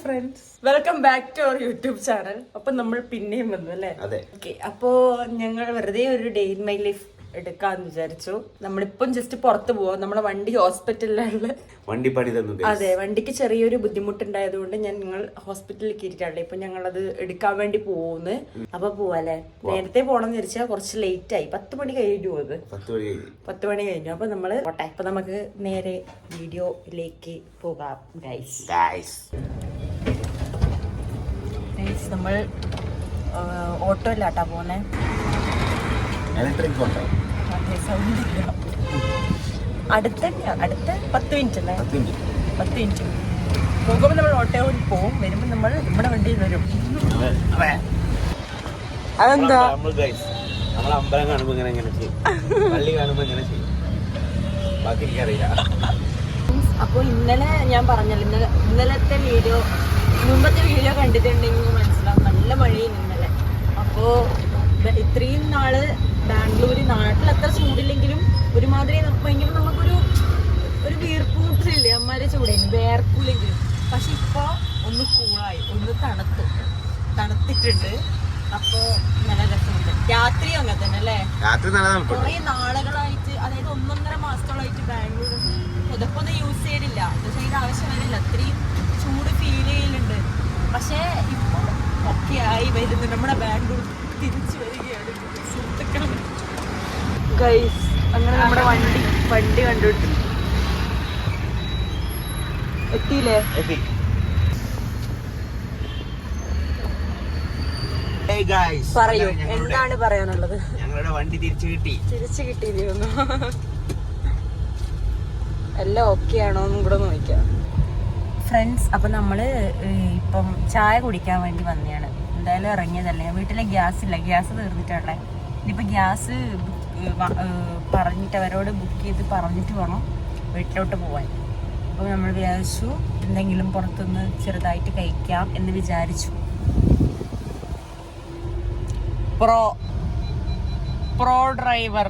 Friends welcome back to our YouTube channel. അപ്പൊ നമ്മൾ പിന്നെയും വന്നു അല്ലേ? ഓക്കെ, അപ്പോ ഞങ്ങൾ വെറുതെ ഒരു ഡേ ഇൻ മൈ ലൈഫ് എടുക്കാന്ന് വിചാരിച്ചു. നമ്മളിപ്പം ജസ്റ്റ് പുറത്ത് പോവാം. നമ്മളെ വണ്ടി ഹോസ്പിറ്റലിലുള്ള വണ്ടി പണി തന്നു. അതെ, വണ്ടിക്ക് ചെറിയൊരു ബുദ്ധിമുട്ടുണ്ടായത് കൊണ്ട് ഞങ്ങൾ ഹോസ്പിറ്റലിലേക്ക് ഇരിക്കാറുണ്ട്. ഇപ്പൊ ഞങ്ങളത് എടുക്കാൻ വേണ്ടി പോകുന്നു. അപ്പൊ പോവാല്ലേ? നേരത്തെ പോണെന്ന് വിചാരിച്ചാൽ കുറച്ച് ലേറ്റ് ആയി. 10 മണി കഴിഞ്ഞു. അത് 10 മണി കഴിഞ്ഞു. അപ്പൊ നമ്മള് പോട്ടെ. അപ്പൊ നമുക്ക് നേരെ വീഡിയോയിലേക്ക് പോകാം ഗൈസ്. നമ്മൾ ഓട്ടോയിലാട്ടാ പോന്നെ. അടുത്ത 10 മിനിറ്റ് അല്ലേ? 10 മിനിറ്റ് പോകുമ്പോൾ നമ്മൾ ഓട്ടോ പോകും. വരുമ്പോൾ നമ്മൾ നമ്മുടെ വണ്ടിയിൽ വരും. അതെന്താ? നമ്മൾ അമ്പലം കാണുമ്പോ ഇങ്ങനെ ചെയ്യും, പള്ളി കാണുമ്പോ ഇങ്ങനെ ചെയ്യും. ബാക്കി എനിക്കറിയില്ല. അപ്പൊ ഇന്നലെ ഞാൻ പറഞ്ഞല്ലോ, ഇന്നലത്തെ വീഡിയോ, മുമ്പത്തെ വീഡിയോ കണ്ടിട്ടുണ്ടെങ്കിൽ മനസ്സിലാവും. നല്ല മഴയും ഇന്നലെ. അപ്പോ ഇത്രയും നാള് ബാംഗ്ലൂര് നാട്ടിൽ അത്ര ചൂടില്ലെങ്കിലും ഒരുമാതിരി ഭയങ്കര നമുക്കൊരു വീർപ്പൂട്ടില്ലേ, അമ്മമാരെ ചൂടായിരുന്നു, വേർക്കൂലെങ്കിലും. പക്ഷെ ഇപ്പൊ ഒന്ന് കൂളായി, ഒന്ന് തണുത്തിട്ടുണ്ട്. അപ്പൊ നല്ല രസമുണ്ട്. രാത്രിയും അങ്ങനെ തന്നെ അല്ലേ? കുറെ നാളുകളായിട്ട്, അതായത് 1.5 മാസത്തോളായിട്ട് ബാംഗ്ലൂർ പുതപ്പൊന്നും യൂസ് ചെയ്യലില്ല. പക്ഷെ അതിന്റെ ആവശ്യം വരില്ല, അത്രയും ചൂട് ഫീൽ ചെയ്യലുണ്ട്. പക്ഷെ ഇപ്പൊ ഒക്കെ ആയി വരുന്നു. നമ്മുടെ ബാംഗ്ലൂർ തിരിച്ചു വരികയാണ് സുഹൃത്തുക്കൾ. ഗൈസ്, അങ്ങനെ നമ്മുടെ വണ്ടി കണ്ടിട്ട് എത്തിയില്ലേ? പറയൂ, എന്താണ് പറയാനുള്ളത്? ഞങ്ങളുടെ വണ്ടി തിരിച്ചു കിട്ടിയിരുന്നു. എല്ലാം ഓക്കെ ആണോന്നും കൂടെ നോക്കാം ഫ്രണ്ട്സ്. അപ്പൊ നമ്മള് ഇപ്പം ചായ കുടിക്കാൻ വേണ്ടി വന്നതാണ്. എന്തായാലും ഇറങ്ങിയതല്ലേ. വീട്ടിലെ ഗ്യാസ് തീർന്നിട്ടുള്ളേ. ഇനിയിപ്പോൾ ഗ്യാസ് പറഞ്ഞിട്ട് അവരോട് ബുക്ക് ചെയ്ത് പറഞ്ഞിട്ട് വേണം വീട്ടിലോട്ട് പോകാൻ. അപ്പോൾ നമ്മൾ വിചാരിച്ചു എന്തെങ്കിലും പുറത്തുനിന്ന് ചെറുതായിട്ട് കഴിക്കാം എന്ന് വിചാരിച്ചു. Pro driver.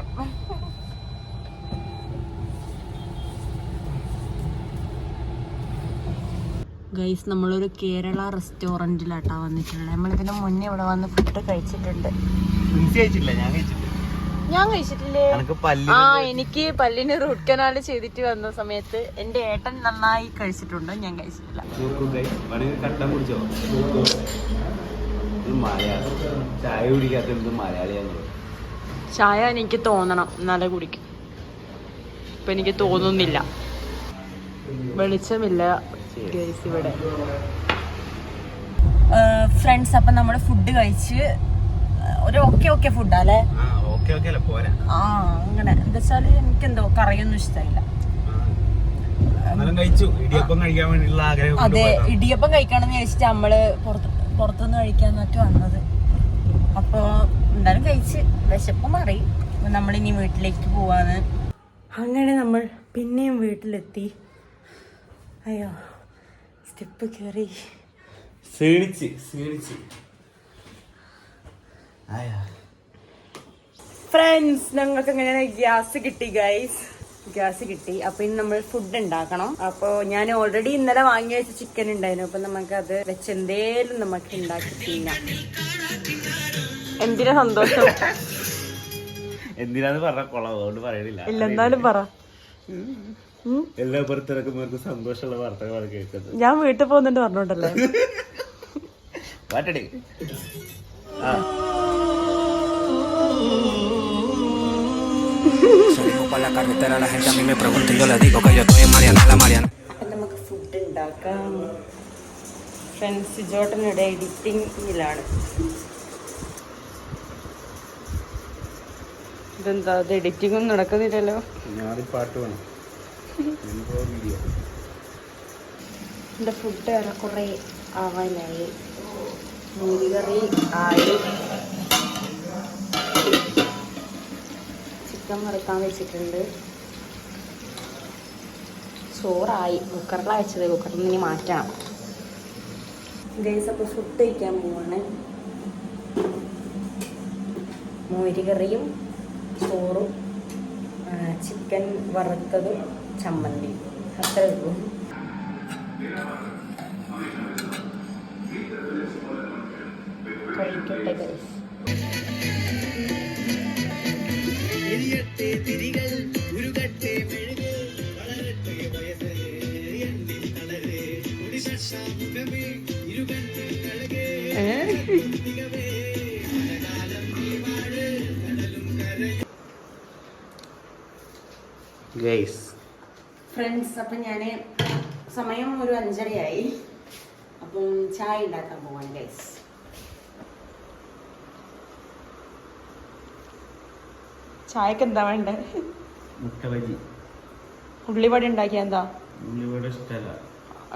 ഗൈസ്, നമ്മളൊരു കേരള റെസ്റ്റോറൻറ്റിലാട്ടാ വന്നിട്ടുള്ളത്. നമ്മളിതിന് മുന്നേ ഇവിടെ വന്ന് ഫുഡ് കഴിച്ചിട്ടുണ്ട്. ഞാൻ കഴിച്ചിട്ടില്ലേ? എനിക്ക് പല്ലിന് റൂട്ട് കനാൽ ചെയ്തിട്ട് വന്ന സമയത്ത് എന്റെ ഏട്ടൻ നന്നായി കഴിച്ചിട്ടുണ്ട്. ഞാൻ കഴിച്ചിട്ടില്ല. ചായ എനിക്ക് തോന്നണം എന്നാലേ കുടിക്കും. ഇപ്പൊ എനിക്ക് തോന്നുന്നില്ല, വെളിച്ചമില്ല ഗൈസ് ഇവിടെ. ഫ്രണ്ട്സ്, അപ്പൊ നമ്മള് ഫുഡ് കഴിച്ച് ഒരു ഓക്കെ ഫുഡാല്ലേ? അങ്ങനെ എന്താ വെച്ചാല് എനിക്കെന്തോ കറിയൊന്നും ഇഷ്ടമായില്ല. അതെ, ഇടിയപ്പം കഴിക്കണമെന്ന് ചോദിച്ചിട്ട് നമ്മള് പുറത്തുനിന്ന് കഴിക്കാന്നിട്ട് വന്നത്. അപ്പൊ എന്തായാലും കഴിച്ച് വിശപ്പ് മാറി. നമ്മളിനി വീട്ടിലേക്ക് പോവാന്ന്. അങ്ങനെ നമ്മൾ പിന്നെയും വീട്ടിലെത്തി. അയ്യോ, സ്റ്റെപ്പ് കയറി ക്ഷീണിച്ച്. ഫ്രണ്ട്സ്, ഞങ്ങൾക്ക് അങ്ങനെ ഗ്യാസ് കിട്ടി ഗൈസ്. അപ്പൊ ഇനി നമ്മൾ ഫുഡ് ഉണ്ടാക്കണം. അപ്പൊ ഞാൻ ഓൾറെഡി ഇന്നലെ വാങ്ങി വെച്ച ചിക്കൻ ഉണ്ടായിരുന്നു. അപ്പൊ നമുക്ക് അത് വെച്ച് എന്തേലും നമുക്ക് ഉണ്ടാക്കി തിന്നാം. എന്തിനാ സന്തോഷം? എന്തിനാന്ന് പറഞ്ഞ കൊള്ളാം, അതുകൊണ്ട് പറയണില്ല. ഇല്ല, എന്നാലും പറ. എല്ലാ പുറത്തിറക്കുന്നവർക്ക് സന്തോഷമുള്ള വാർത്തകളാണ് കേൾക്കുന്നത്. ഞാൻ വീട്ടിൽ പോകുന്നുണ്ട് പറഞ്ഞോണ്ടല്ലേ. വാട്ടടി. നമുക്ക് ഫുഡ് ഉണ്ടാക്കാം. ഫ്രണ്ട്സ്, സിജോട്ടനിടെ എഡിറ്റിംഗിലാണ്. ഇതെന്താ, അത് എഡിറ്റിംഗ് ഒന്നും നടക്കുന്നില്ലല്ലോ. പാട്ട് വേണം. എൻ്റെ ഫുഡ് ഏറെക്കുറെ ആവാനായി. മോരുകറി ആയി, ചിക്കൻ വറുക്കാൻ വെച്ചിട്ടുണ്ട്, ചോറായി. കുക്കറിലാണ് വെച്ചത്, കുക്കറിൽ നിന്ന് ഇനി മാറ്റണം ഗൈസ്. അപ്പോൾ ഫുഡ് കഴിക്കാൻ പോവാണ്. മോരുകറിയും ചോറും ചിക്കൻ വറുത്തതും ചമ്മന്തി, അത്രേ ഉള്ളൂ. കഴിക്കട്ടെ ഗൈസ്. ഫ്രണ്ട്സ്, അപ്പം ഞാൻ സമയം ഒരു 5:30 അപ്പം ചായ ഉണ്ടാക്കാൻ പോവാണ് ഗൈസ്. ചായക്ക് എന്താ വേണ്ടേ? മുട്ട ബജി. ഉള്ളിവട ഉണ്ടാക്കിയ എന്താ? ഉള്ളിവട ഇഷ്ടമല്ല.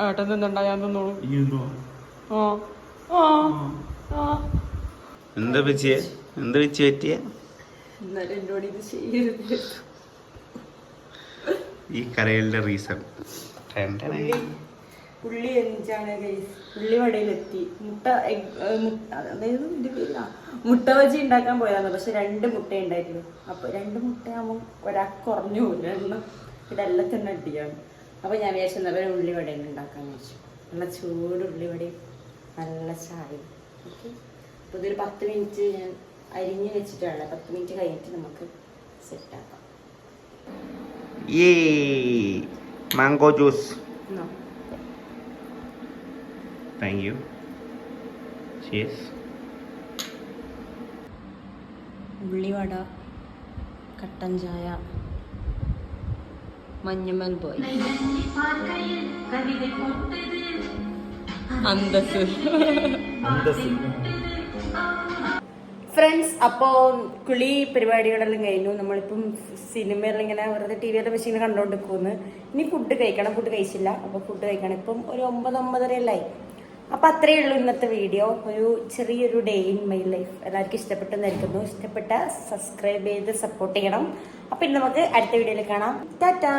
ഏട്ടൻ എന്തുണ്ടായാൻ തോന്നുള്ളൂ. എന്താ വെച്ചിയെ? എന്താ വെച്ച് പറ്റിയ? എന്നാലും എന്നോട് ഇത് ചെയ്യരുത്. ഈ കരയലിന്റെ റീസൺ ഉള്ളി എന്താണ് ഗൈസ്? ഉള്ളിവടയിലെത്തി. മുട്ട ബജി ഉണ്ടാക്കാൻ പോയതാണ്. പക്ഷെ 2 മുട്ട ഉണ്ടായിരുന്നു. അപ്പൊ 2 മുട്ടയാകുമ്പോൾ ഒരാൾക്ക് കുറഞ്ഞു പോലും എണ്ണം. ഇതെല്ലാം തന്നെ അടിയാണ്. അപ്പൊ ഞാൻ വിചാരിച്ചത് ഉള്ളിവട ഉണ്ടാക്കാന്ന് വെച്ചു. നല്ല ചൂട് ഉള്ളിവടയും നല്ല ചായയും. ഓക്കെ, അപ്പൊ ഇതൊരു 10 മിനിറ്റ് ഞാൻ അരിഞ്ഞ് വെച്ചിട്ടാണ്. 10 മിനിറ്റ് കഴിഞ്ഞിട്ട് നമുക്ക് സെറ്റാക്കാം. Mango juice. Thank you. cheers. ഉള്ളിവട, കട്ടൻ ചായ, മഞ്ഞമ്മൽ ബോയ്, അന്തസ്. ഫ്രണ്ട്സ്, അപ്പോൾ കുളി പരിപാടികളെല്ലാം കഴിഞ്ഞു. നമ്മളിപ്പം സിനിമയിൽ ഇങ്ങനെ വെറുതെ TV-യുടെ മെഷീൻ കണ്ടുകൊണ്ടിരിക്കുന്നു. ഇനി ഫുഡ് കഴിക്കണം. ഫുഡ് കഴിച്ചില്ല. അപ്പോൾ ഫുഡ് കഴിക്കണം. ഇപ്പം ഒരു 9-9:30 അപ്പം അത്രയേ ഉള്ളൂ ഇന്നത്തെ വീഡിയോ. ഒരു ചെറിയൊരു ഡേ ഇൻ മൈ ലൈഫ്. എല്ലാവർക്കും ഇഷ്ടപ്പെട്ടെന്നായിരിക്കുന്നു. ഇഷ്ടപ്പെട്ട സബ്സ്ക്രൈബ് ചെയ്ത് സപ്പോർട്ട് ചെയ്യണം. അപ്പം ഇനി നമുക്ക് അടുത്ത വീഡിയോയിൽ കാണാം. ടാറ്റാ.